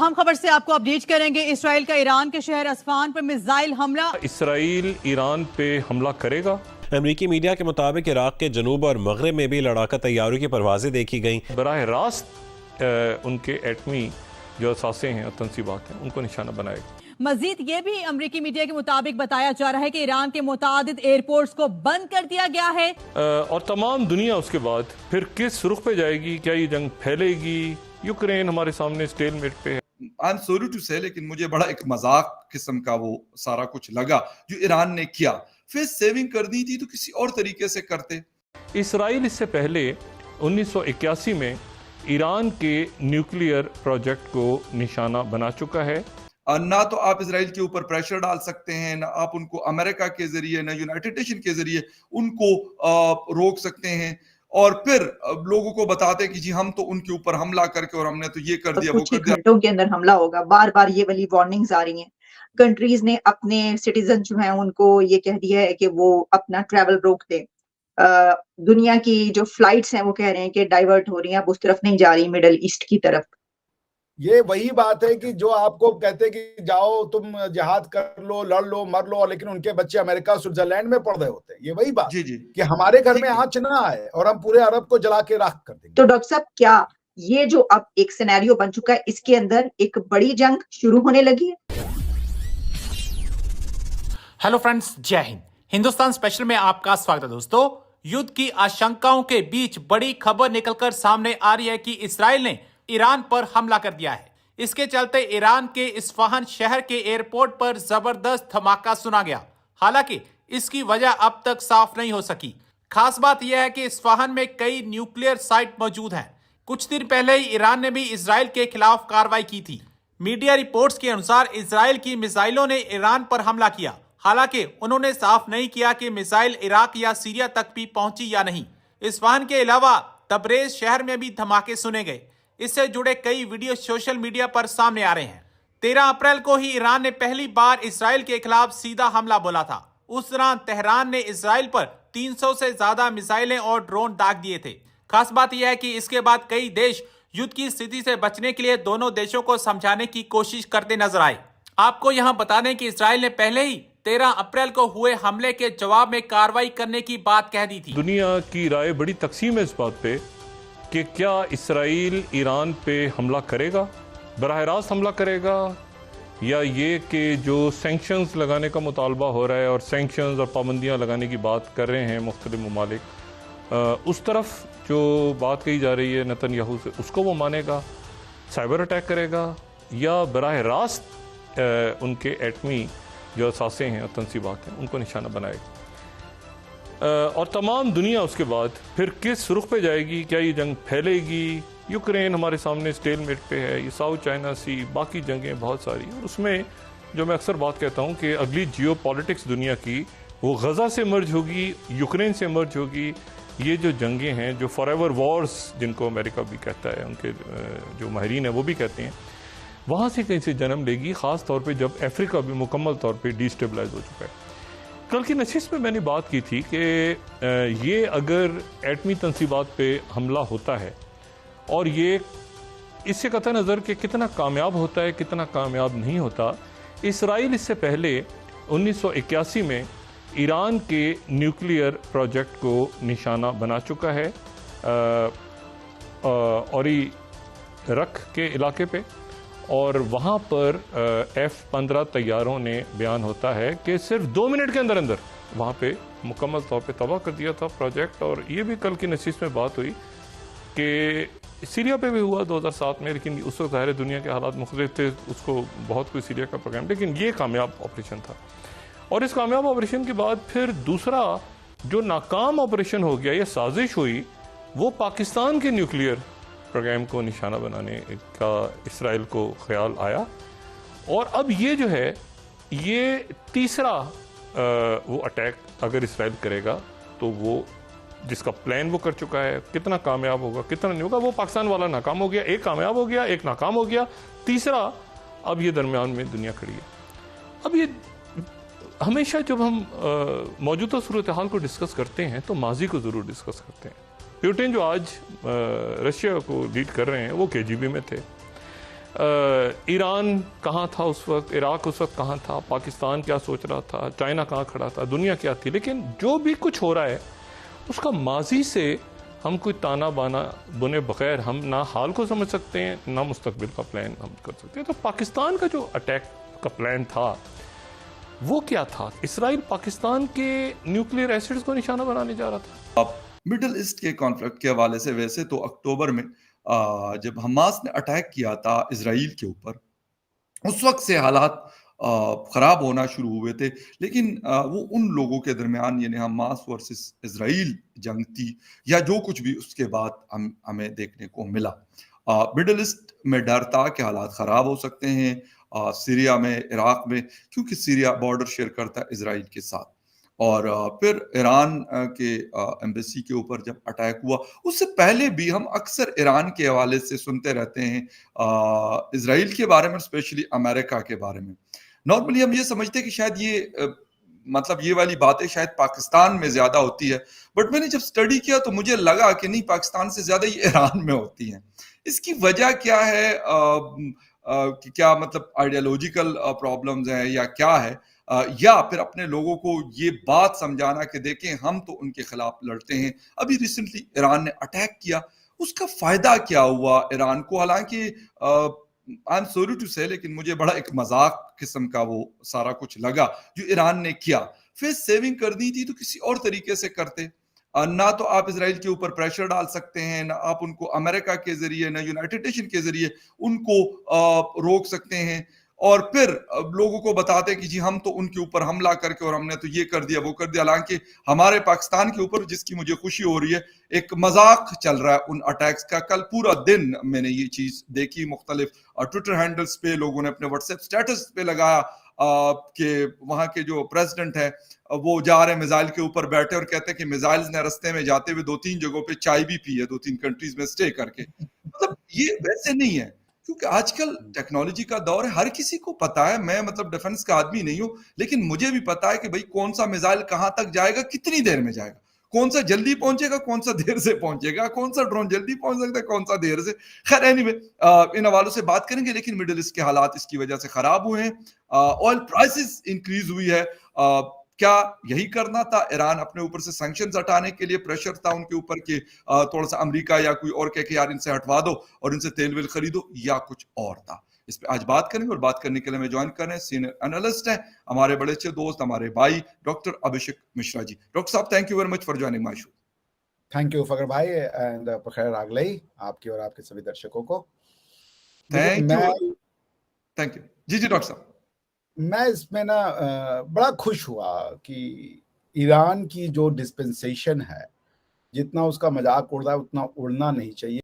अहम खबर से आपको अपडेट करेंगे। इसराइल का ईरान के शहर अस्फहान पर मिसाइल हमला। इसराइल ईरान पे हमला करेगा। अमरीकी मीडिया के मुताबिक इराक के जनूब और मगरब में भी लड़ाका तैयारों की परवाजें देखी गईं। बराह रास्त उनके एटमी जो असासे हैं और तनसीबात हैं उनको निशाना बनाएगा। मजीद ये भी अमरीकी मीडिया के मुताबिक बताया जा रहा है कि ईरान के मुतादिद एयरपोर्ट्स को बंद कर दिया गया है। और तमाम दुनिया उसके बाद फिर किस रुख पे जाएगी? क्या ये जंग फैलेगी? यूक्रेन हमारे सामने स्टेलमेट पे है। आई एम सॉरी टू से, लेकिन मुझे बड़ा एक मजाक किस्म का वो सारा कुछ लगा जो ईरान ने किया। फिर सेविंग करनी थी तो किसी और तरीके से करते। इसराइल इससे पहले 1981 में ईरान के न्यूक्लियर प्रोजेक्ट को निशाना बना चुका है। ना तो आप इसराइल के ऊपर प्रेशर डाल सकते हैं, ना आप उनको अमेरिका के जरिए, ना यूनाइटेड नेशन के जरिए उनको रोक सकते हैं और फिर लोगों को बताते कि जी हम तो उनके ऊपर हमला करके और हमने तो ये कर दिया, वो कर दिया। घंटों के अंदर हमला होगा। बार बार ये वाली वार्निंग्स आ रही हैं। कंट्रीज ने अपने सिटीजन जो हैं उनको ये कह दिया है कि वो अपना ट्रैवल रोक दें। दुनिया की जो फ्लाइट्स हैं वो कह रहे हैं कि डाइवर्ट हो रही हैं, अब उस तरफ नहीं जा रही, मिडल ईस्ट की तरफ। ये वही बात है कि जो आपको कहते हैं कि जाओ तुम जिहाद कर लो, लड़ लो, मर लो, और लेकिन उनके बच्चे अमेरिका स्विट्जरलैंड में पड़ रहे होते हैं। ये वही बात जी जी कि हमारे घर में आंच ना आए और हम पूरे अरब को जला के राख कर देंगे। तो डॉक्टर साहब, क्या ये जो अब एक सिनेरियो बन चुका है, इसके अंदर एक बड़ी जंग शुरू होने लगी है? हेलो फ्रेंड्स, जय हिंद। हिंदुस्तान स्पेशल में आपका स्वागत है। दोस्तों, युद्ध की आशंकाओं के बीच बड़ी खबर निकलकर सामने आ रही है कि इसराइल ने ईरान पर हमला कर दिया है। इसके चलते ईरान के इस्फहान शहर के एयरपोर्ट पर जबरदस्त धमाका सुना गया। हालांकि इसकी वजह अब तक साफ नहीं हो सकी। खास बात यह है कि इस्फहान में कई न्यूक्लियर साइट मौजूद हैं। कुछ दिन पहले ही ईरान ने भी इसराइल के खिलाफ कार्रवाई की थी। मीडिया रिपोर्ट्स के अनुसार इसराइल की मिसाइलों ने ईरान पर हमला किया। हालांकि उन्होंने साफ नहीं किया कि मिसाइल इराक या सीरिया तक भी पहुंची या नहीं। इस्फहान के अलावा तबरेज शहर में भी धमाके सुने गए। इससे जुड़े कई वीडियो सोशल मीडिया पर सामने आ रहे हैं। 13 अप्रैल को ही ईरान ने पहली बार इसराइल के खिलाफ सीधा हमला बोला था। उस दौरान तेहरान ने इसराइल पर 300 से ज्यादा मिसाइलें और ड्रोन दाग दिए थे। खास बात यह है कि इसके बाद कई देश युद्ध की स्थिति से बचने के लिए दोनों देशों को समझाने की कोशिश करते नजर आए। आपको यहां बता दें कि इसराइल ने पहले ही 13 अप्रैल को हुए हमले के जवाब में कार्रवाई करने की बात कह दी थी। दुनिया की राय बड़ी तकसीम है इस बात पे कि क्या इसराइल ईरान पे हमला करेगा, बराह रास्त हमला करेगा, या ये कि जो सैंक्शंस लगाने का मुतालबा हो रहा है और सैंक्शंस और पाबंदियां लगाने की बात कर रहे हैं मुख्तलिफ ममालिक, उस तरफ जो बात कही जा रही है नेतन्याहू से, उसको वो मानेगा, साइबर अटैक करेगा, या बराह रास्त उनके एटमी जो असासे हैं और तनसीबात हैं उनको निशाना बनाएगा। और तमाम दुनिया उसके बाद फिर किस रुख पे जाएगी? क्या ये जंग फैलेगी? यूक्रेन हमारे सामने स्टेलमेट पे है, ये साउथ चाइना सी, बाकी जंगें बहुत सारी। और उसमें जो मैं अक्सर बात कहता हूँ कि अगली जियो पॉलिटिक्स दुनिया की वो गज़ा से मर्ज होगी, यूक्रेन से मर्ज होगी। ये जो जंगें हैं, जो फॉरएवर वॉर्स जिनको अमेरिका भी कहता है, उनके जो माहिरीन हैं वो भी कहते हैं, वहाँ से कहीं से जन्म लेगी, ख़ास तौर पे जब अफ्रीका भी मुकम्मल तौर पे डिस्टेबलाइज हो चुका है। कल की नशिस्त में मैंने बात की थी कि ये अगर एटमी तनसीबात पे हमला होता है और ये इससे कतई नज़र कि कितना कामयाब होता है, कितना कामयाब नहीं होता। इसराइल इससे पहले 1981 में ईरान के न्यूक्लियर प्रोजेक्ट को निशाना बना चुका है और रख के इलाके पे, और वहाँ पर F-15 तैयारों ने बयान होता है कि सिर्फ 2 मिनट के अंदर अंदर वहाँ पे मुकम्मल तौर पे तबाह कर दिया था प्रोजेक्ट। और ये भी कल की नशिस्त में बात हुई कि सीरिया पे भी हुआ 2007 में, लेकिन उस वक्त ज़ाहिर दुनिया के हालात मुख्तलिफ थे, उसको बहुत कोई सीरिया का प्रोग्राम, लेकिन ये कामयाब ऑपरेशन था। और इस कामयाब ऑपरेशन के बाद फिर दूसरा जो नाकाम ऑपरेशन हो गया, ये साजिश हुई, वो पाकिस्तान के न्यूक्लियर प्रोग्राम को निशाना बनाने का इसराइल को ख्याल आया। और अब ये जो है, ये तीसरा वो अटैक अगर इसराइल करेगा तो वो जिसका प्लान वो कर चुका है, कितना कामयाब होगा कितना नहीं होगा, वो पाकिस्तान वाला नाकाम हो गया, एक कामयाब हो गया, एक नाकाम हो गया, तीसरा अब ये दरमियान में दुनिया खड़ी है। अब ये हमेशा जब हम मौजूदा सूरत हाल को डिस्कस करते हैं तो माजी को ज़रूर डिस्कस करते हैं। पुतिन जो आज रशिया को लीड कर रहे हैं वो KGB में थे, ईरान कहाँ था उस वक्त, इराक उस वक्त कहाँ था, पाकिस्तान क्या सोच रहा था, चाइना कहाँ खड़ा था, दुनिया क्या थी। लेकिन जो भी कुछ हो रहा है उसका माजी से हम कोई ताना बाना बुने बगैर हम ना हाल को समझ सकते हैं ना मुस्तकबिल का प्लान हम कर सकते हैं। तो पाकिस्तान का जो अटैक का प्लान था वो क्या था? इसराइल पाकिस्तान के न्यूक्लियर एसिड्स को निशाना बनाने जा रहा था। अब मिडिल ईस्ट के कॉन्फ्लिक्ट के हवाले से वैसे तो अक्टूबर में जब हमास ने अटैक किया था इसराइल के ऊपर, उस वक्त से हालात खराब होना शुरू हुए थे। लेकिन वो उन लोगों के दरमियान यानी हमास वर्सेस इसराइल जंग थी या जो कुछ भी उसके बाद हमें देखने को मिला। मिडिल ईस्ट में डर था कि हालात खराब हो सकते हैं, सीरिया में, इराक में, क्योंकि सीरिया बॉर्डर शेयर करता है इसराइल के साथ। और फिर ईरान के एम्बेसी के ऊपर जब अटैक हुआ, उससे पहले भी हम अक्सर ईरान के हवाले से सुनते रहते हैं, इसराइल के बारे में, स्पेशली अमेरिका के बारे में। नॉर्मली हम ये समझते हैं कि शायद ये मतलब ये वाली बातें शायद पाकिस्तान में ज्यादा होती है, बट मैंने जब स्टडी किया तो मुझे लगा कि नहीं, पाकिस्तान से ज्यादा ये ईरान में होती हैं। इसकी वजह क्या है? कि क्या मतलब आइडियोलॉजिकल प्रॉब्लम्स हैं या क्या है? या फिर अपने लोगों को ये बात समझाना कि देखें हम तो उनके खिलाफ लड़ते हैं। अभी रिसेंटली ईरान ने अटैक किया, उसका फायदा क्या हुआ ईरान को? हालांकि आई एम सॉरी टू से, लेकिन मुझे बड़ा एक मजाक किस्म का वो सारा कुछ लगा जो ईरान ने किया। फेस सेविंग करनी थी तो किसी और तरीके से करते। ना तो आप इसराइल के ऊपर प्रेशर डाल सकते हैं, ना आप उनको अमेरिका के जरिए, ना यूनाइटेड नेशन के जरिए उनको रोक सकते हैं, और फिर लोगों को बताते कि जी हम तो उनके ऊपर हमला करके और हमने तो ये कर दिया वो कर दिया। हालांकि हमारे पाकिस्तान के ऊपर, जिसकी मुझे खुशी हो रही है, एक मजाक चल रहा है उन अटैक्स का। कल पूरा दिन मैंने ये चीज देखी, मुख्तलिफ ट्विटर हैंडल्स पे लोगों ने अपने व्हाट्सएप स्टेटस पे लगाया कि वहां के जो प्रेसिडेंट है वो जा रहे हैं मिसाइल के ऊपर बैठे और कहते हैं कि मिसाइल्स ने रास्ते में जाते हुए 2-3 जगहों पे चाय भी पी है, 2-3 कंट्रीज में स्टे करके। मतलब ये वैसे नहीं है, क्योंकि आजकल टेक्नोलॉजी का दौर है, हर किसी को पता है। मैं मतलब डिफेंस का आदमी नहीं हूं, लेकिन मुझे भी पता है कि भाई कौन सा मिसाइल कहां तक जाएगा, कितनी देर में जाएगा, कौन सा जल्दी पहुंचेगा, कौन सा देर से पहुंचेगा, कौन सा ड्रोन जल्दी पहुंच सकता है, कौन सा देर से। खैर एनीवे, इन हवालों से बात करेंगे। लेकिन मिडिल ईस्ट के हालात इसकी वजह से खराब हुए हैं, ऑयल प्राइसेस इंक्रीज हुई है। क्या यही करना था? ईरान अपने ऊपर से सैंक्शंस हटाने के लिए प्रेशर था उनके ऊपर कि थोड़ा सा अमेरिका या कोई और कहे कि यार इनसे हटवा दो और इनसे तेल वेल खरीदो, या कुछ और था? इस पे आज बात करेंगे, और बात करने के लिए मैं ज्वाइन कर रहे हैं सीनियर एनालिस्ट हैं, हमारे बड़े अच्छे दोस्त, हमारे भाई डॉक्टर अभिषेक मिश्रा जी। डॉक्टर साहब, thank you very much for joining my show. Thank you Fakhar भाई, एंड बखैर आगलई आपकी और आपके सभी दर्शकों को। थैंक यू जी जी डॉक्टर साहब। मैं इसमें ना बड़ा खुश हुआ कि ईरान की जो डिस्पेंसेशन है, जितना उसका मजाक उड़ रहा है उतना उड़ना नहीं चाहिए।